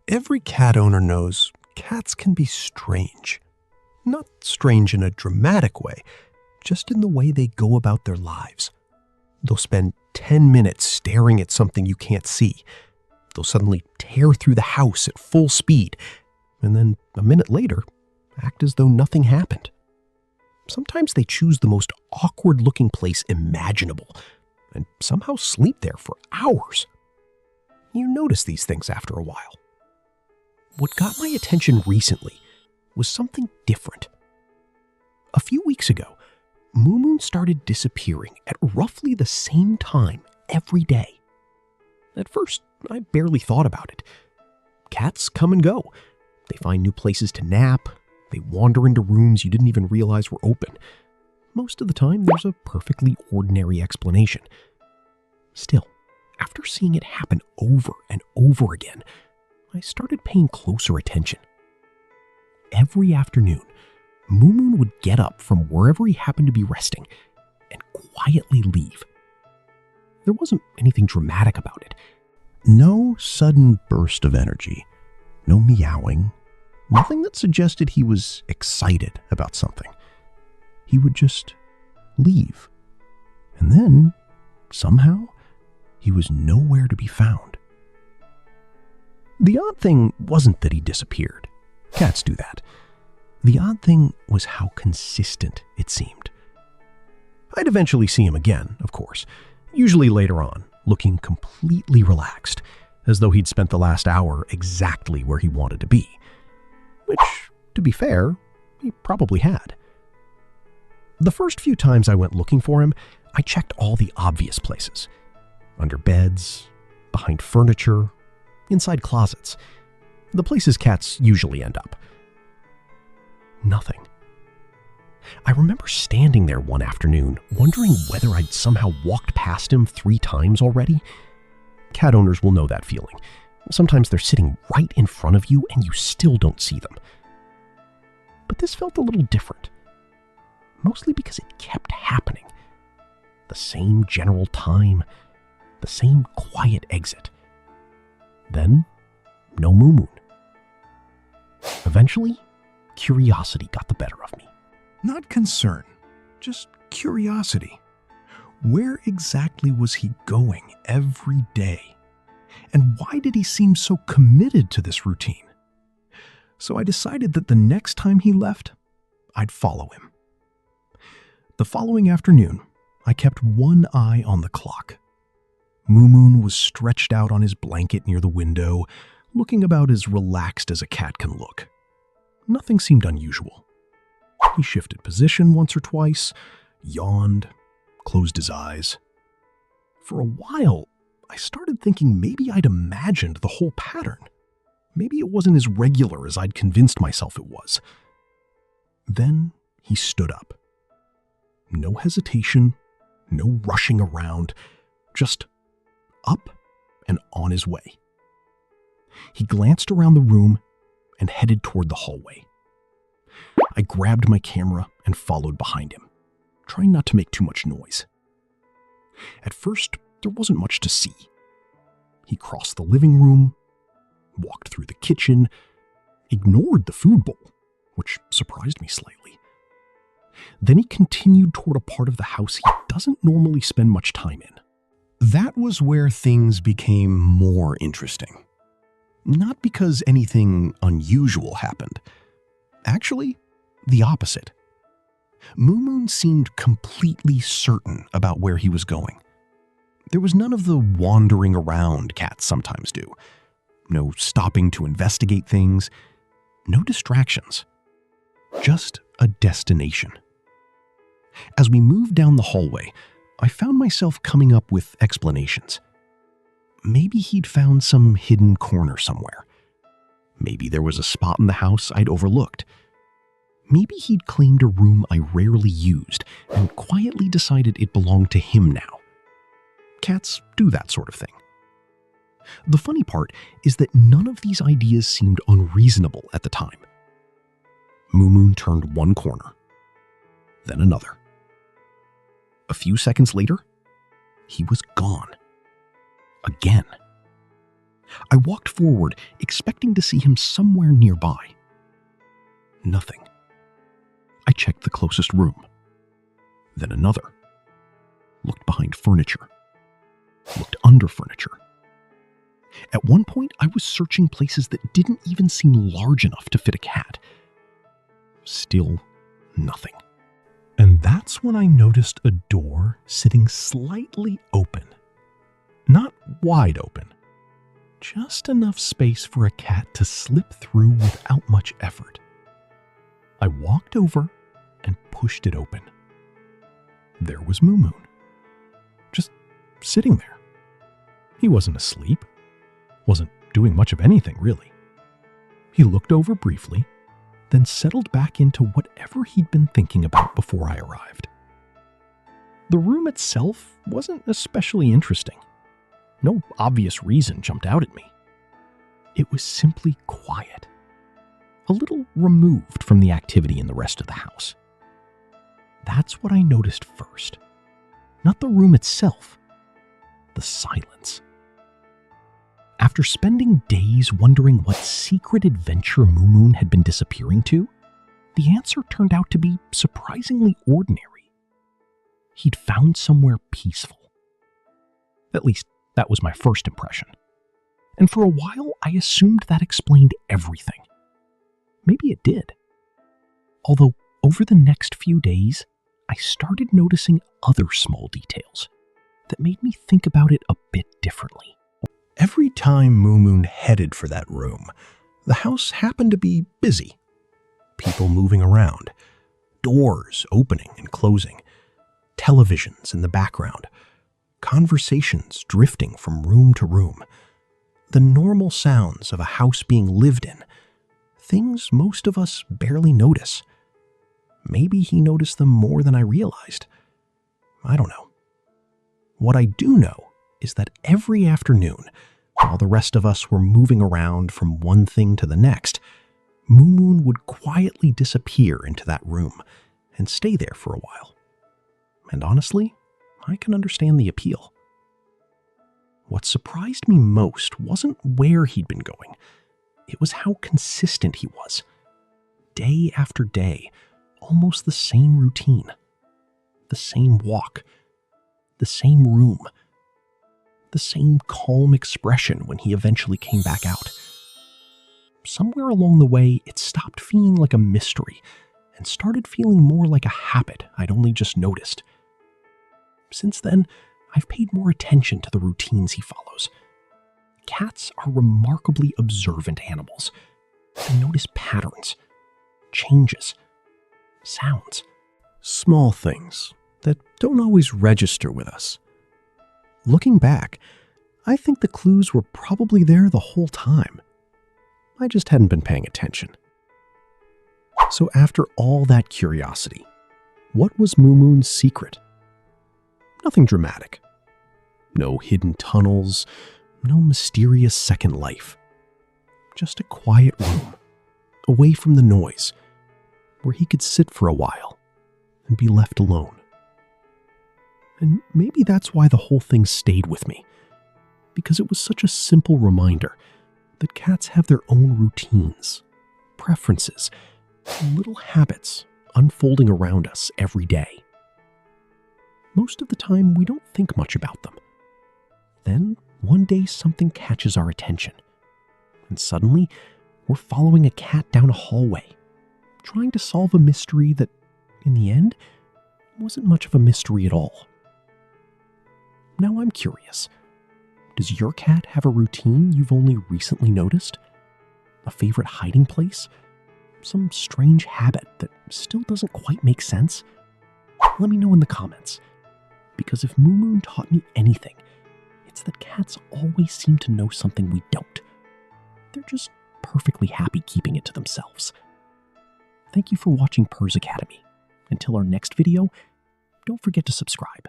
Every cat owner knows cats can be strange. Not strange in a dramatic way, just in the way they go about their lives. They'll spend 10 minutes staring at something you can't see. They'll suddenly tear through the house at full speed, and then a minute later, act as though nothing happened. Sometimes they choose the most awkward-looking place imaginable, and somehow sleep there for hours. You notice these things after a while. What got my attention recently was something different. A few weeks ago, MooMoon started disappearing at roughly the same time every day. At first, I barely thought about it. Cats come and go. They find new places to nap. They wander into rooms you didn't even realize were open. Most of the time, there's a perfectly ordinary explanation. Still, after seeing it happen over and over again, I started paying closer attention. Every afternoon, MooMoon would get up from wherever he happened to be resting and quietly leave. There wasn't anything dramatic about it. No sudden burst of energy, no meowing, nothing that suggested he was excited about something. He would just leave. And then, somehow, he was nowhere to be found. The odd thing wasn't that he disappeared. Cats do that. The odd thing was how consistent it seemed. I'd eventually see him again, of course, usually later on, looking completely relaxed, as though he'd spent the last hour exactly where he wanted to be. Which, to be fair, he probably had. The first few times I went looking for him, I checked all the obvious places. Under beds, behind furniture, inside closets. The places cats usually end up. Nothing. I remember standing there one afternoon, wondering whether I'd somehow walked past him 3 times already. Cat owners will know that feeling. Sometimes they're sitting right in front of you and you still don't see them. But this felt a little different. Mostly because it kept happening. The same general time, the same quiet exit. Then, no MooMoon. Eventually, curiosity got the better of me. Not concern, just curiosity. Where exactly was he going every day? And why did he seem so committed to this routine? So I decided that the next time he left, I'd follow him. The following afternoon, I kept one eye on the clock. MooMoon was stretched out on his blanket near the window, looking about as relaxed as a cat can look. Nothing seemed unusual. He shifted position once or twice, yawned, closed his eyes. For a while, I started thinking maybe I'd imagined the whole pattern. Maybe it wasn't as regular as I'd convinced myself it was. Then he stood up. No hesitation, no rushing around, just up and on his way. He glanced around the room and headed toward the hallway. I grabbed my camera and followed behind him, trying not to make too much noise. At first, there wasn't much to see. He crossed the living room, walked through the kitchen, ignored the food bowl, which surprised me slightly. Then he continued toward a part of the house he doesn't normally spend much time in. That was where things became more interesting. Not because anything unusual happened. Actually, the opposite. MooMoon seemed completely certain about where he was going. There was none of the wandering around cats sometimes do. No stopping to investigate things. No distractions. Just a destination. As we moved down the hallway, I found myself coming up with explanations. Maybe he'd found some hidden corner somewhere. Maybe there was a spot in the house I'd overlooked. Maybe he'd claimed a room I rarely used and quietly decided it belonged to him now. Cats do that sort of thing. The funny part is that none of these ideas seemed unreasonable at the time. MooMoon turned one corner, then another. A few seconds later, he was gone. Again. I walked forward, expecting to see him somewhere nearby. Nothing. I checked the closest room. Then another. Looked behind furniture. Looked under furniture. At one point, I was searching places that didn't even seem large enough to fit a cat. Still nothing. And that's when I noticed a door sitting slightly open. Not wide open. Just enough space for a cat to slip through without much effort. I walked over and pushed it open. There was MooMoon. Just sitting there. He wasn't asleep. Wasn't doing much of anything, really. He looked over briefly, then settled back into whatever he'd been thinking about before I arrived. The room itself wasn't especially interesting. No obvious reason jumped out at me. It was simply quiet, a little removed from the activity in the rest of the house. That's what I noticed first. Not the room itself, the silence. After spending days wondering what secret adventure MooMoon had been disappearing to, the answer turned out to be surprisingly ordinary. He'd found somewhere peaceful. At least, that was my first impression. And for a while, I assumed that explained everything. Maybe it did. Although, over the next few days, I started noticing other small details that made me think about it a bit differently. Every time MooMoon headed for that room, the house happened to be busy. People moving around, doors opening and closing, televisions in the background, conversations drifting from room to room, the normal sounds of a house being lived in, things most of us barely notice. Maybe he noticed them more than I realized. I don't know. What I do know is that every afternoon, while the rest of us were moving around from one thing to the next, MooMoon would quietly disappear into that room and stay there for a while. And honestly, I can understand the appeal. What surprised me most wasn't where he'd been going. It was how consistent he was. Day after day, almost the same routine. The same walk. The same room. The same calm expression when he eventually came back out. Somewhere along the way, it stopped feeling like a mystery and started feeling more like a habit I'd only just noticed. Since then, I've paid more attention to the routines he follows. Cats are remarkably observant animals. They notice patterns, changes, sounds, small things that don't always register with us. Looking back, I think the clues were probably there the whole time. I just hadn't been paying attention. So after all that curiosity, what was MooMoon's secret? Nothing dramatic. No hidden tunnels, no mysterious second life. Just a quiet room, away from the noise, where he could sit for a while and be left alone. And maybe that's why the whole thing stayed with me, because it was such a simple reminder that cats have their own routines, preferences, and little habits unfolding around us every day. Most of the time, we don't think much about them. Then, one day something catches our attention, and suddenly, we're following a cat down a hallway, trying to solve a mystery that, in the end, wasn't much of a mystery at all. Now I'm curious. Does your cat have a routine you've only recently noticed? A favorite hiding place? Some strange habit that still doesn't quite make sense? Let me know in the comments. Because if MooMoon taught me anything, it's that cats always seem to know something we don't. They're just perfectly happy keeping it to themselves. Thank you for watching Purrs Academy. Until our next video, don't forget to subscribe.